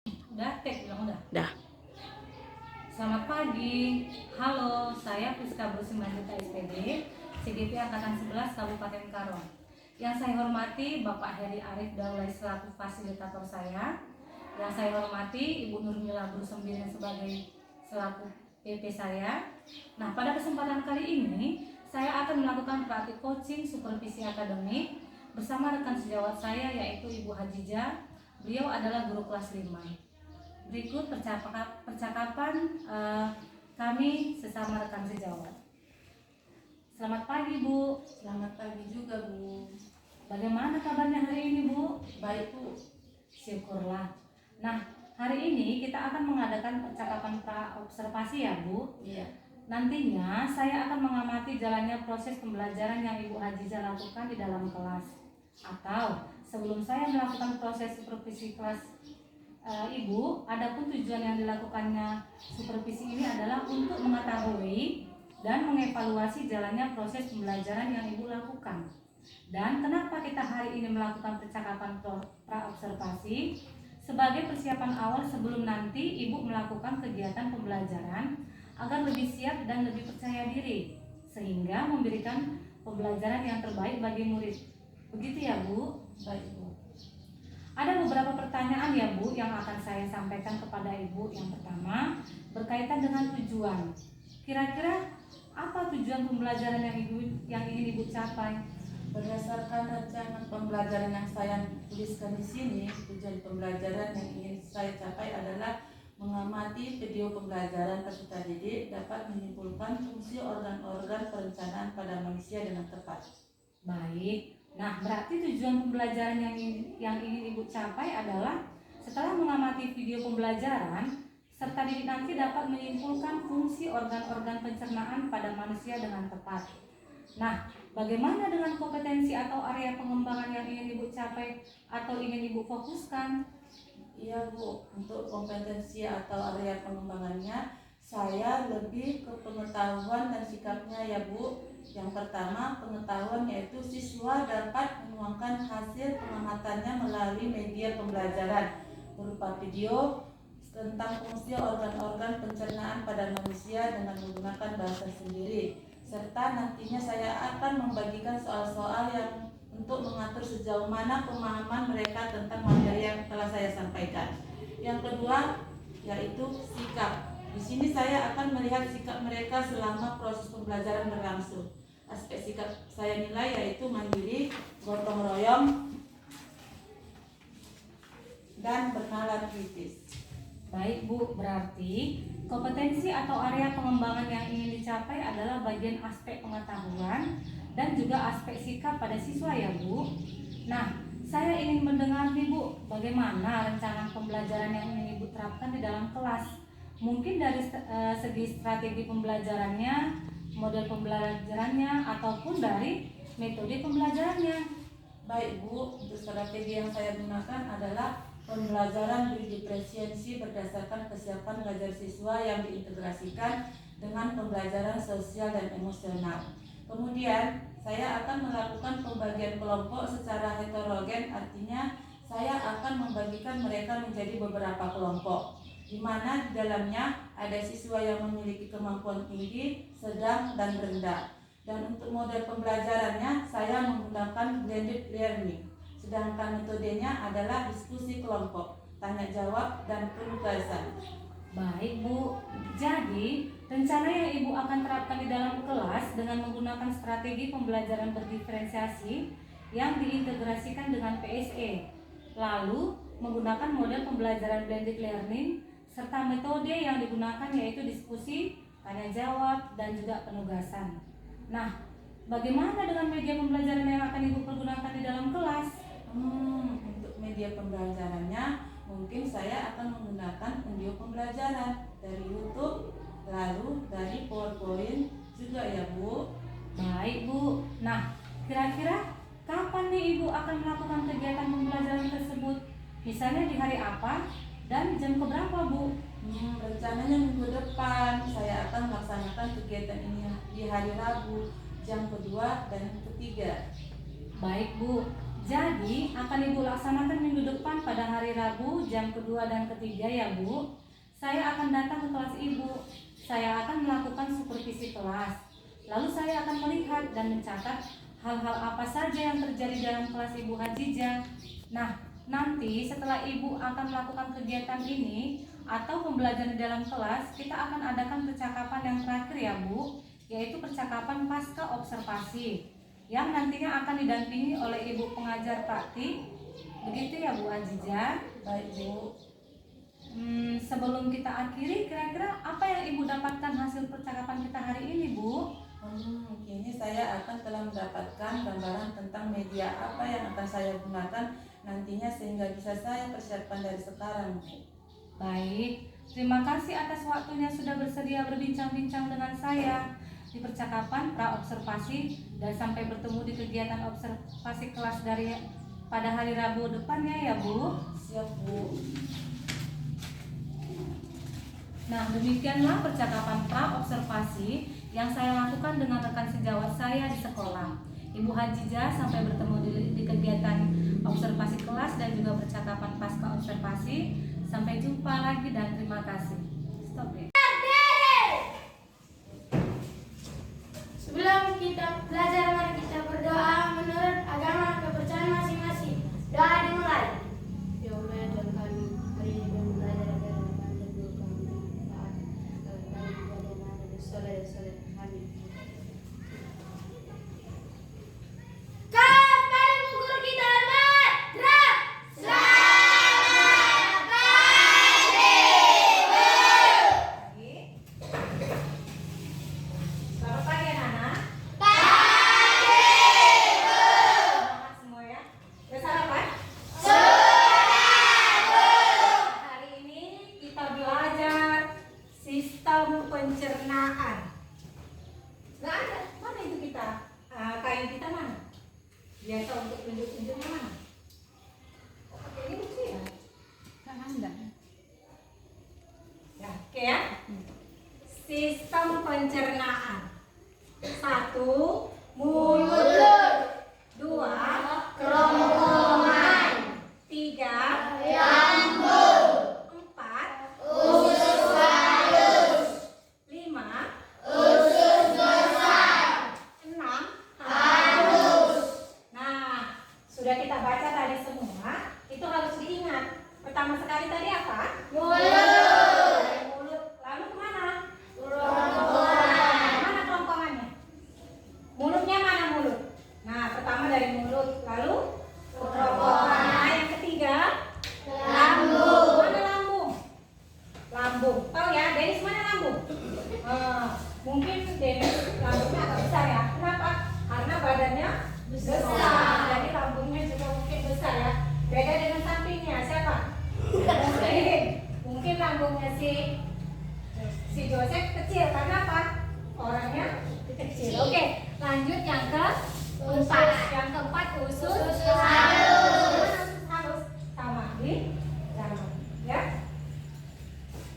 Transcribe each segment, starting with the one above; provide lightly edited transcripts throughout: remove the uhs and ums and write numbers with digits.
Udah, bilang udah. Dah. Selamat pagi. Halo, saya Priska Brusimanjuta SPD, CGP Angkatan 11 Kabupaten Karawang. Yang saya hormati Bapak Heri Arif Daulay selaku fasilitator saya. Yang saya hormati Ibu Nurmila Brusembirin sebagai selaku PP saya. Nah, pada kesempatan kali ini saya akan melakukan praktik coaching supervisi akademik bersama rekan sejawat saya yaitu Ibu Hajijah. Beliau adalah guru kelas 5. Berikut percakapan kami sesama rekan sejawat. Selamat pagi, Bu. Selamat pagi juga, Bu. Bagaimana kabarnya hari ini, Bu? Baik, Bu. Syukurlah. Nah, hari ini kita akan mengadakan percakapan pra-observasi ya, Bu. Iya. Nantinya saya akan mengamati jalannya proses pembelajaran yang Ibu Hajijah lakukan di dalam kelas. Atau sebelum saya melakukan proses supervisi kelas Ibu, adapun tujuan yang dilakukannya supervisi ini adalah untuk mengetahui dan mengevaluasi jalannya proses pembelajaran yang Ibu lakukan. Dan kenapa kita hari ini melakukan percakapan pra-observasi? Sebagai persiapan awal sebelum nanti Ibu melakukan kegiatan pembelajaran agar lebih siap dan lebih percaya diri, sehingga memberikan pembelajaran yang terbaik bagi murid. Begitu ya, Bu? Baik, Bu. Ada beberapa pertanyaan ya, Bu, yang akan saya sampaikan kepada Ibu. Yang pertama, berkaitan dengan tujuan. Kira-kira apa tujuan pembelajaran yang ingin Ibu capai? Berdasarkan rencana pembelajaran yang saya tuliskan di sini, tujuan pembelajaran yang ingin saya capai adalah mengamati video pembelajaran peserta didik dapat menyimpulkan fungsi organ-organ perencanaan pada manusia dengan tepat. Baik. Nah, berarti tujuan pembelajaran yang ingin Ibu capai adalah setelah mengamati video pembelajaran, serta didik nanti dapat menyimpulkan fungsi organ-organ pencernaan pada manusia dengan tepat. Nah, bagaimana dengan kompetensi atau area pengembangan yang ingin Ibu capai atau ingin Ibu fokuskan? Iya, Bu. Untuk kompetensi atau area pengembangannya, saya lebih ke pengetahuan dan sikapnya ya, Bu. Yang pertama, pengetahuan yaitu siswa dapat menuangkan hasil pengamatannya melalui media pembelajaran berupa video tentang fungsi organ-organ pencernaan pada manusia dengan menggunakan bahasa sendiri, serta nantinya saya akan membagikan soal-soal yang untuk mengatur sejauh mana pemahaman mereka tentang materi yang telah saya sampaikan. Yang kedua, yaitu sikap. Di sini saya akan melihat sikap mereka selama proses pembelajaran berlangsung. Aspek sikap saya nilai yaitu mandiri, gotong royong, dan bernalar kritis. Baik, Bu, berarti kompetensi atau area pengembangan yang ingin dicapai adalah bagian aspek pengetahuan dan juga aspek sikap pada siswa ya, Bu. Nah, saya ingin mendengar nih, Bu, bagaimana rencana pembelajaran yang ingin Ibu terapkan di dalam kelas. Mungkin dari segi strategi pembelajarannya, model pembelajarannya, ataupun dari metode pembelajarannya. Baik, Bu, untuk strategi yang saya gunakan adalah pembelajaran berdiferensiasi berdasarkan kesiapan belajar siswa yang diintegrasikan dengan pembelajaran sosial dan emosional. Kemudian, saya akan melakukan pembagian kelompok secara heterogen, artinya saya akan membagikan mereka menjadi beberapa kelompok, di mana di dalamnya ada siswa yang memiliki kemampuan tinggi, sedang, dan rendah. Dan untuk model pembelajarannya, saya menggunakan blended learning. Sedangkan metodenya adalah diskusi kelompok, tanya jawab, dan penugasan. Baik, Bu. Jadi, rencana yang Ibu akan terapkan di dalam kelas dengan menggunakan strategi pembelajaran berdiferensiasi yang diintegrasikan dengan PSE. Lalu, menggunakan model pembelajaran blended learning serta metode yang digunakan yaitu diskusi, tanya jawab, dan juga penugasan. Nah, bagaimana dengan media pembelajaran yang akan Ibu pergunakan di dalam kelas? Untuk media pembelajarannya, mungkin saya akan menggunakan video pembelajaran dari YouTube, lalu dari PowerPoint juga ya, Bu. Baik, Bu. Nah, kira-kira kapan nih Ibu akan melakukan kegiatan pembelajaran tersebut? Misalnya di hari apa dan jam keberapa, Bu? Rencananya minggu depan saya akan melaksanakan kegiatan ini di hari Rabu, jam kedua dan ketiga. Baik, Bu. Jadi akan Ibu laksanakan minggu depan pada hari Rabu jam kedua dan ketiga ya Bu. Saya akan datang ke kelas Ibu. Saya akan melakukan supervisi kelas. Lalu saya akan melihat dan mencatat hal-hal apa saja yang terjadi dalam kelas Ibu Hajijah. Nah, nanti setelah Ibu akan melakukan kegiatan ini atau pembelajaran di dalam kelas, kita akan adakan percakapan yang terakhir ya Bu, yaitu percakapan pasca observasi yang nantinya akan didampingi oleh Ibu pengajar praktik. Begitu ya Bu Hajijah. Baik Bu. Sebelum kita akhiri, kira-kira apa yang Ibu dapatkan hasil percakapan kita hari ini Bu? Kini saya akan telah mendapatkan gambaran tentang media apa yang akan saya gunakan nantinya sehingga bisa saya persiapkan dari sekarang Bu. Baik, terima kasih atas waktunya sudah bersedia berbincang-bincang dengan saya di percakapan pra-observasi, dan sampai bertemu di kegiatan observasi kelas dari pada hari Rabu depannya ya Bu. Siap Bu. Nah, demikianlah percakapan pra-observasi yang saya lakukan dengan rekan sejawat saya di sekolah. Ibu Hajijah, sampai bertemu di kegiatan observasi kelas dan juga percakapan pasca observasi. Sampai jumpa lagi dan terima kasih. Stop ya. Sebelum kita belajar, mari kita berdoa menurut agama kepercayaan masing-masing. Doa dimulai. Ya Allah ya Tuhan kami, hari ini kami belajar agar kami dan guru kami taat kami ibadah dan soleh kami. Kepada guru kita hormat, gerak. Selamat pagi, Bu. Selamat pagi anak-anak. Pagi, Bu. Semangat semua ya. Udah sarapan? Hari ini kita belajar sistem pencernaan. Nggak ada. Mana itu kita? Kain kita mana? Biasa untuk tunjuk-tunjuknya mana? Oh, pakai ini lucu ya? Nggak ada. Ya, oke ya. Sistem pencernaan. 1. Mulut. 2. Kerongkongan. 3. Lambung. 4. Usus halus. 5. Usus besar. 6. Halus. Nah, sudah kita baca tadi semua. Itu harus diingat. Pertama sekali tadi apa? Mulut. Dari mulut. Lalu kemana? Kerongkongan. Mana kerongkongannya? Mulutnya mana mulut? Nah, pertama dari mulut. Lalu ke kerongkongan. Nah, yang ketiga lambung. Mana lambung? Lambung. Tahu ya, Denis mana lambung? Mungkin Denis lambungnya agak besar ya. Kenapa? Karena badannya besar. Jadi lambungnya juga mungkin besar ya. Beda dengan sampingnya. Siapa? Mungkin lambungnya si Joseph kecil. Karena apa? Orangnya kecil. Oke, lanjut yang keempat. Yang keempat usus halus. Halus sama di dalam. Ya.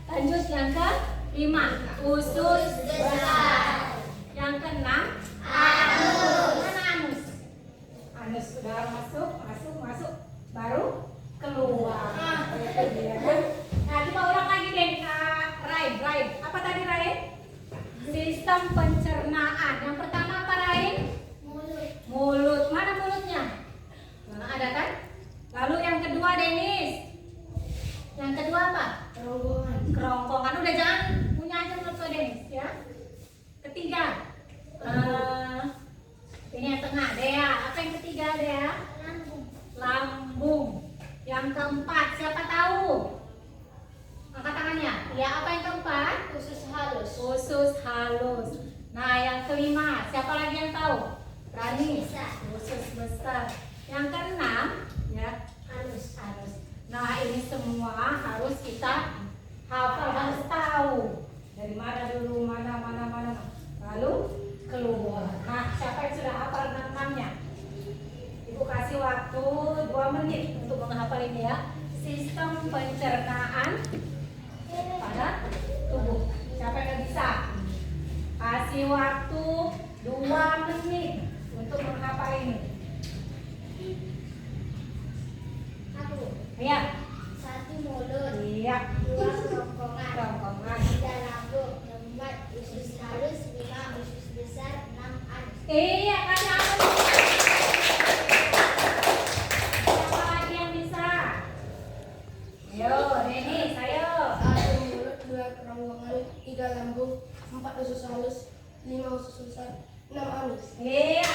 Lanjut yang kelima, usus besar. Yang keenam, anus. Mana anus? Anus sudah masuk, baru keluar. Itu dia kan. Nah, kita ulang lagi deh. Rain. Apa tadi Rain? Sistem pencernaan. Yang pertama apa Rain? Mulut. Mana mulutnya? Nah, ada kan? Lalu yang kedua Denis. Yang kedua apa? Kerongkongan. Udah, jangan punya aja mulut lo Denis ya. Ketiga. Ini yang tengah Dea. Apa yang ketiga Dea? Lambung. Yang keempat siapa tahu? Angkat tangannya. Ya, apa yang keempat? Usus halus. Usus halus. Nah, yang kelima siapa lagi yang tahu? Rani. Usus besar. Yang keenam ya, Anus. Nah, ini semua harus kita hafal, harus tahu. Dari mana dulu, mana. Lalu keluar. Nah, siapa yang sudah hafal enam-enamnya? Ibu kasih waktu 2 menit untuk menghafal ini ya. Sistem pencernaan pada tubuh. Siapa yang bisa? Kasih waktu 2 menit untuk menghafal ini. 3 lambung, 4 usus halus, 5 usus besar, 6 anus. Iya.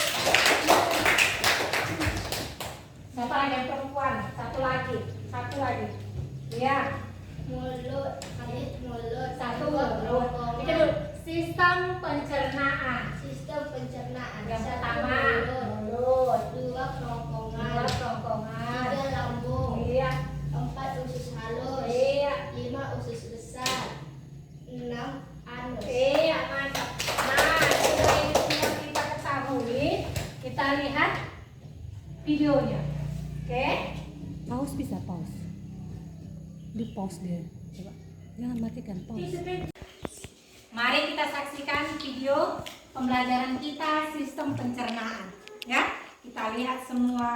Siapa lagi yang perempuan? Satu lagi. Iya. Mulut, mulut, Satu mulut. Ini dulu. Sistem pencernaan. sistem pencernaan. Yang 1 pertama mulut, mulut. 2 kerongkongan, 2 kerongkongan. 3 lambung, Iya. 4 usus halus, Iya. 5 usus besar, 6 anus. Iya, mantap. Nah, sudah ini semua kita ketahui. Kita lihat videonya. Oke? Pause, bisa pause. Di pause dia. Coba. Jangan matikan, pause. Mari kita saksikan video pembelajaran kita sistem pencernaan. Ya, kita lihat semua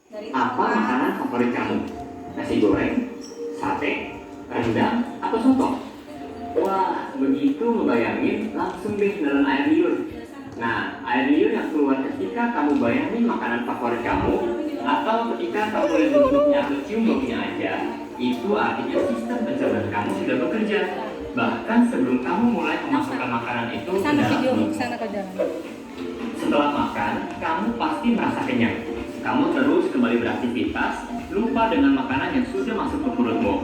dari Apa awal. makanan favorit kamu? Nasi goreng, sate, rendang, atau soto? Wah, begitu ngebayangin langsung deh nelen air liur. Nah, air liur yang keluar ketika kamu bayangin makanan favorit kamu atau ketika kamu lihat bentuknya atau cium baunya aja, itu artinya sistem pencernaan kamu sudah bekerja. Bahkan sebelum kamu mulai memasukkan makanan itu ke Sana dalam video, mulut. sana ke jalan. Setelah makan, kamu pasti merasa kenyang. Kamu terus kembali beraktivitas, lupa dengan makanan yang sudah masuk ke perutmu.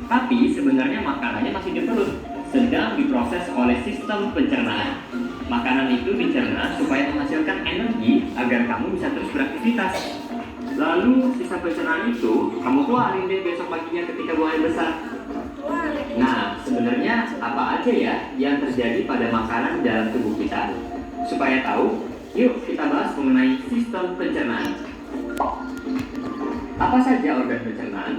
Tapi sebenarnya makanannya masih di perut, sedang diproses oleh sistem pencernaan. Makanan itu dicerna supaya menghasilkan energi agar kamu bisa terus beraktivitas. Lalu sisa pencernaan itu kamu keluarin deh besok paginya ketika buang air besar. Nah, sebenarnya apa aja ya yang terjadi pada makanan dalam tubuh kita? Supaya tahu, yuk kita bahas mengenai sistem pencernaan. Apa saja organ pencernaan?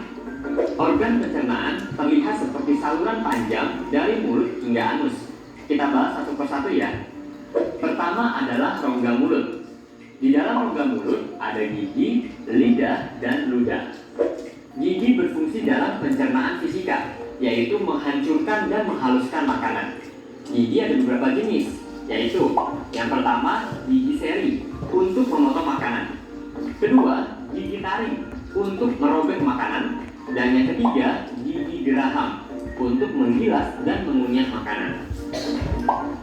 Organ pencernaan terlihat seperti saluran panjang dari mulut hingga anus. Kita bahas satu persatu ya. Pertama adalah rongga mulut. Di dalam rongga mulut ada gigi, lidah, dan ludah. Gigi berfungsi dalam pencernaan fisika, yaitu menghancurkan dan menghaluskan makanan. Gigi ada beberapa jenis, yaitu yang pertama gigi seri untuk memotong makanan, kedua gigi taring untuk merobek makanan, dan yang ketiga gigi geraham untuk menggilas dan mengunyah makanan.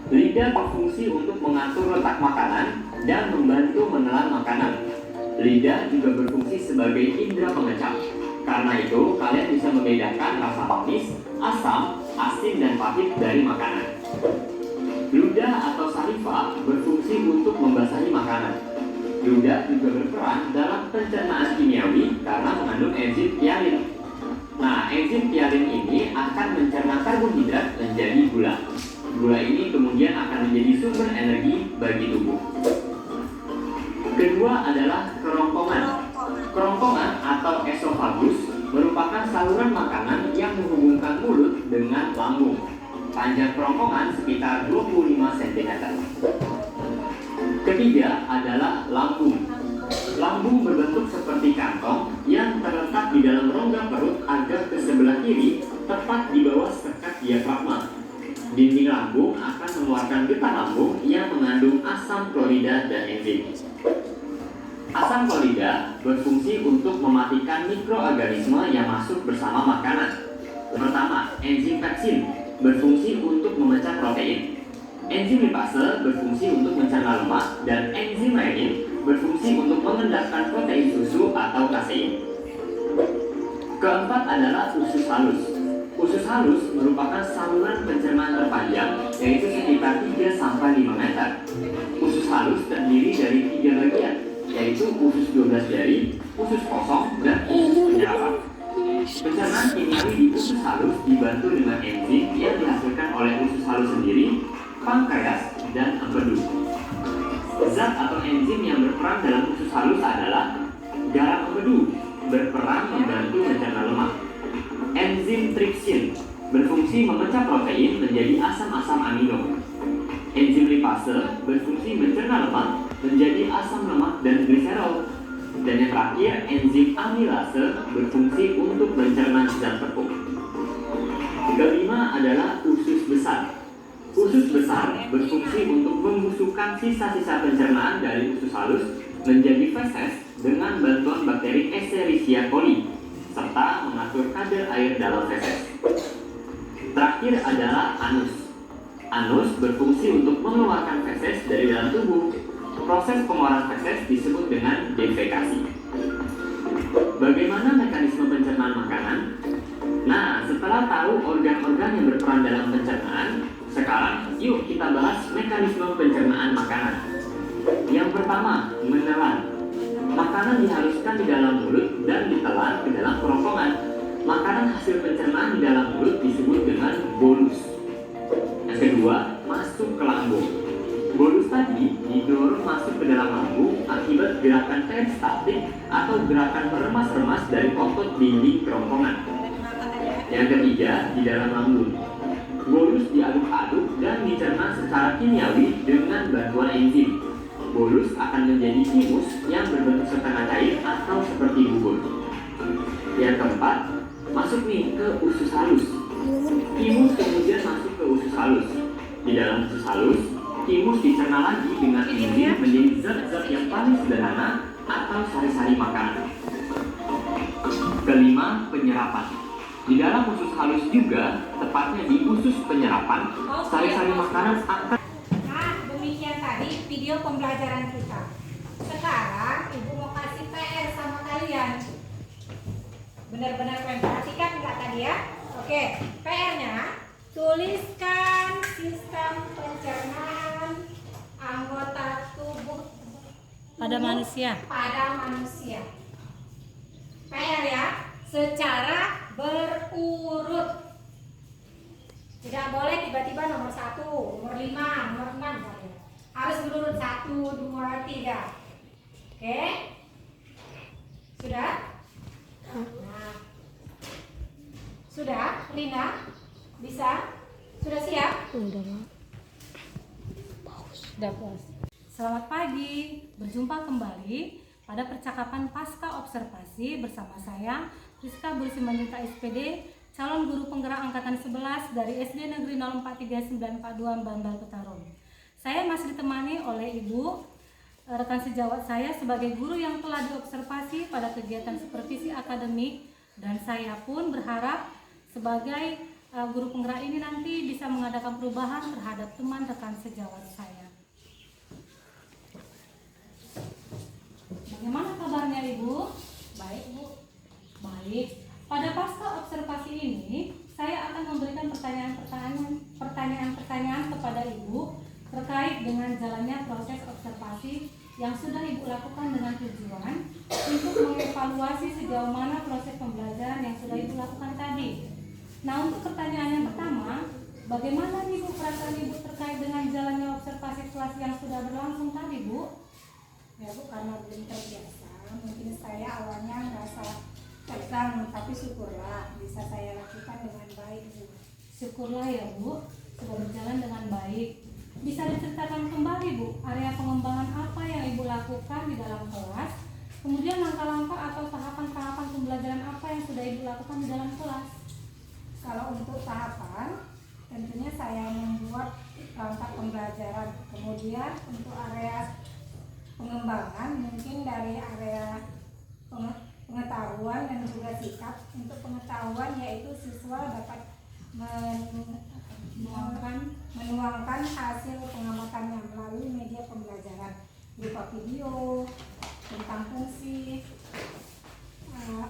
Lidah berfungsi untuk mengatur letak makanan dan membantu menelan makanan. Lidah juga berfungsi sebagai indera pengecap. Karena itu, kalian bisa membedakan rasa manis, asam, asin, dan pahit dari makanan. Ludah atau saliva berfungsi untuk membasahi makanan. Ludah juga berperan dalam pencernaan kimiawi karena mengandung enzim ptyalin. Nah, enzim ptyalin ini akan mencerna karbohidrat menjadi gula. Gula ini kemudian akan menjadi sumber energi bagi tubuh. Kedua adalah kerongkongan. Kerongkongan atau esofagus merupakan saluran makanan yang menghubungkan mulut dengan lambung. Panjang kerongkongan sekitar 25 cm. Ketiga adalah lambung. Lambung berbentuk seperti kantong yang terletak di dalam rongga perut agak ke sebelah kiri, tepat di bawah sekat diafragma. Dinding lambung akan mengeluarkan getah lambung yang mengandung asam klorida dan enzim. Asam klorida berfungsi untuk mematikan mikroorganisme yang masuk bersama makanan. Pertama, enzim pepsin berfungsi untuk memecah protein. Enzim lipase berfungsi untuk mencerna lemak, dan enzim renin berfungsi untuk mengendapkan protein susu atau kasein. Keempat adalah usus halus. Usus halus merupakan saluran pencernaan terpanjang, yaitu sekitar 3-5 meter. Usus halus terdiri dari 3 bagian, yaitu usus 12 jari, usus kosong, dan usus penyerapan. Pencernaan kimiawi di usus halus dibantu dengan enzim yang dihasilkan oleh usus halus sendiri, pankreas, dan empedu. Zat atau enzim yang berperan dalam usus halus adalah garam empedu, berperan membantu mencerna lemak. Enzim tripsin berfungsi memecah protein menjadi asam-asam amino. Enzim lipase berfungsi mencerna lemak menjadi asam lemak dan gliserol. Dan yang terakhir, enzim amilase berfungsi untuk mencerna zat tepung. Kelima adalah usus besar. Usus besar berfungsi untuk membusukkan sisa-sisa pencernaan dari usus halus menjadi feses dengan bantuan bakteri Escherichia coli, serta mengatur kadar air dalam feses. terakhir adalah anus. Anus berfungsi untuk mengeluarkan feses dari dalam tubuh. Proses pengeluaran feses disebut dengan defekasi. Bagaimana mekanisme pencernaan makanan? Nah, setelah tahu organ-organ yang berperan dalam pencernaan, sekarang yuk kita bahas mekanisme pencernaan makanan. Yang pertama, menelan. Makanan dihaluskan di dalam mulut dan ditelan ke dalam kerongkongan. Makanan hasil pencernaan di dalam mulut disebut dengan bolus. Yang kedua, masuk ke lambung. Bolus tadi didorong masuk ke dalam lambung akibat gerakan peristaltik atau gerakan meremas-remas dari otot dinding kerongkongan. Yang ketiga, di dalam lambung. Bolus diaduk-aduk dan dicerna secara kimiawi dengan bantuan enzim. Bolus akan menjadi timus yang berbentuk setengah cair atau seperti bubur. Yang keempat, masuk nih ke usus halus. Timus kemudian masuk ke usus halus. Di dalam usus halus, timus dicerna lagi dengan enzim menjadi zat-zat yang paling sederhana atau sari-sari makanan. Kelima, penyerapan. Di dalam usus halus juga, tepatnya di usus penyerapan, sari-sari makanan akan. Nah, demikian tadi video pembelajaran kita. Sekarang Ibu mau kasih PR sama kalian. Benar-benar kalian perhatikan enggak tadi ya? Oke, PR-nya tuliskan sistem pencernaan anggota tubuh Pada manusia. PR ya, secara berurut. Tidak boleh tiba-tiba nomor 1, nomor 5, nomor 6 kalian. Harus berurut 1, 2, 3. Oke? Sudah? Nah. Sudah, Rina? Bisa? Sudah siap? Udah puas. Selamat pagi, berjumpa kembali pada percakapan pasca observasi bersama saya Rizka Bursimanjunta SPD, calon guru penggerak angkatan 11 dari SD Negeri 043942 Bambal Petarung. Saya masih ditemani oleh Ibu rekan sejawat saya sebagai guru yang telah diobservasi pada kegiatan supervisi akademik, dan saya pun berharap sebagai guru penggerak ini nanti bisa mengadakan perubahan terhadap teman rekan sejawat saya. Bagaimana kabarnya Ibu? Baik Bu. Baik. Pada pasca observasi ini, saya akan memberikan pertanyaan-pertanyaan kepada Ibu terkait dengan jalannya proses observasi yang sudah Ibu lakukan dengan tujuan untuk mengevaluasi sejauh mana proses pembelajaran yang sudah Ibu lakukan tadi. Nah, untuk pertanyaan yang pertama, bagaimana Ibu perasaan Ibu terkait dengan jalannya observasi kelas yang sudah berlangsung tadi, Bu? Ya Bu, karena belum terbiasa, mungkin saya awalnya merasa tegang, tapi syukurlah bisa saya lakukan dengan baik, Bu. Syukurlah ya Bu, sudah berjalan dengan baik. Bisa diceritakan kembali Bu, area pengembangan apa yang Ibu lakukan di dalam kelas, kemudian langkah-langkah atau tahapan-tahapan pembelajaran apa yang sudah Ibu lakukan di dalam kelas? Kalau untuk tahapan, tentunya saya membuat perangkat pembelajaran. Kemudian untuk area pengembangan, mungkin dari area pengetahuan dan juga sikap. Untuk pengetahuan yaitu siswa dapat menuangkan hasil pengamatannya melalui media pembelajaran berupa video tentang fungsi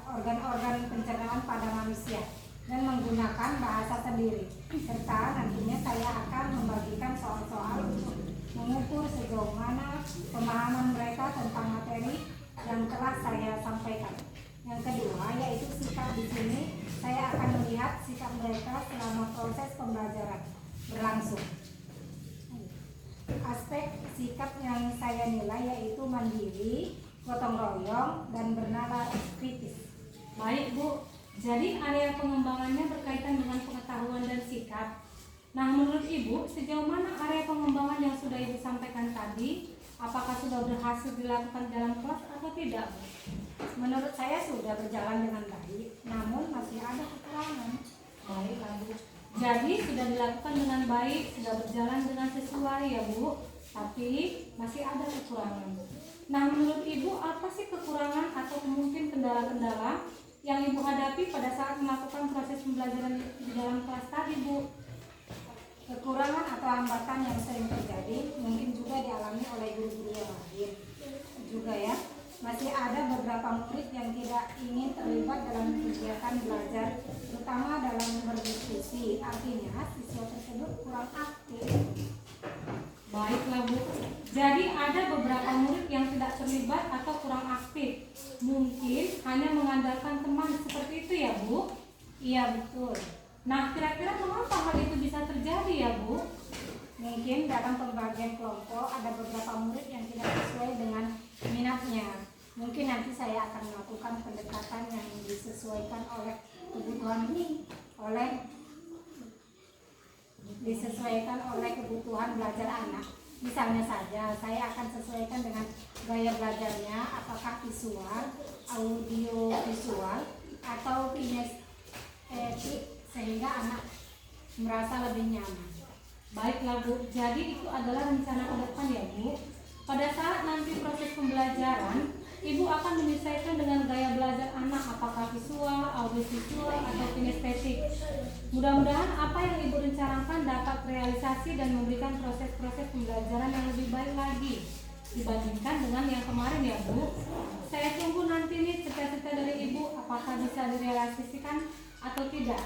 organ-organ pencernaan pada manusia dan menggunakan bahasa sendiri, serta nantinya saya akan membagikan soal-soal untuk mengukur sejauh mana pemahaman mereka tentang materi yang telah saya sampaikan. Yang kedua yaitu sikap. Di sini saya akan melihat sikap mereka selama proses pembelajaran berlangsung. Aspek sikap yang saya nilai yaitu mandiri, gotong royong, dan bernada kritis. Baik Bu, jadi area pengembangannya berkaitan dengan pengetahuan dan sikap. Nah, menurut Ibu, sejauh mana area pengembangan yang sudah Ibu sampaikan tadi? Apakah sudah berhasil dilakukan dalam kelas atau tidak, Bu? Menurut saya sudah berjalan dengan baik, namun masih ada kekurangan. Baiklah Bu. Jadi sudah dilakukan dengan baik, sudah berjalan dengan sesuai ya Bu, tapi masih ada kekurangan. Nah, menurut Ibu apa sih kekurangan atau mungkin kendala-kendala yang Ibu hadapi pada saat melakukan proses pembelajaran di dalam kelas tadi, Bu? Kekurangan atau hambatan yang sering terjadi mungkin juga dialami oleh guru-guru yang lain juga ya. Masih ada beberapa murid yang tidak ingin terlibat dalam kegiatan belajar, terutama dalam berdiskusi. Artinya siswa tersebut kurang aktif. Baiklah, Bu. Jadi ada beberapa murid yang tidak terlibat atau kurang aktif. Mungkin hanya mengandalkan teman, seperti itu ya, Bu? Iya, betul. Nah, kira-kira mengapa hal itu bisa terjadi ya, Bu? Mungkin dalam pembagian kelompok ada beberapa murid yang tidak sesuai dengan minatnya. Mungkin nanti saya akan melakukan pendekatan yang disesuaikan oleh kebutuhan belajar anak. Misalnya saja, saya akan sesuaikan dengan gaya belajarnya, apakah visual, audio visual, atau kinestetik, sehingga anak merasa lebih nyaman. Baiklah, Bu, jadi itu adalah rencana ke depan ya, Bu. Pada saat nanti proses pembelajaran, Ibu akan menyesuaikan dengan gaya belajar anak, apakah visual, audiovisual, atau kinestetik. Mudah-mudahan apa yang Ibu rencanakan dapat realisasi dan memberikan proses-proses pembelajaran yang lebih baik lagi dibandingkan dengan yang kemarin ya, Bu. Saya tunggu nanti nih cita-cita dari Ibu, apakah bisa direalisasikan atau tidak.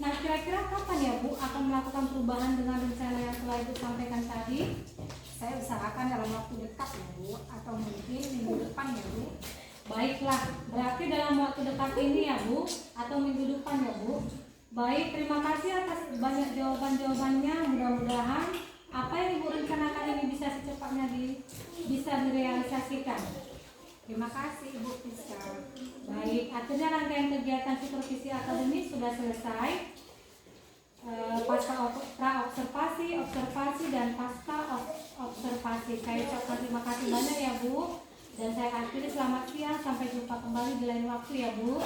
Nah, kira-kira kapan ya, Bu, akan melakukan perubahan dengan rencana yang telah Ibu sampaikan tadi? Saya usahakan dalam waktu dekat ya, Bu, atau mungkin minggu depan ya, Bu. Baiklah, berarti dalam waktu dekat ini ya, Bu, atau minggu depan ya, Bu. Baik, terima kasih atas banyak jawaban-jawabannya. Mudah-mudahan apa yang Ibu rencanakan ini bisa secepatnya bisa direalisasikan. Terima kasih, Ibu Priska. Baik, akhirnya rangkaian kegiatan supervisi akademis sudah selesai. Pasca pra-observasi, observasi, dan pasca observasi. Saya ucapkan terima kasih banyak ya, Bu. Dan saya akhiri, selamat siang, sampai jumpa kembali di lain waktu ya, Bu.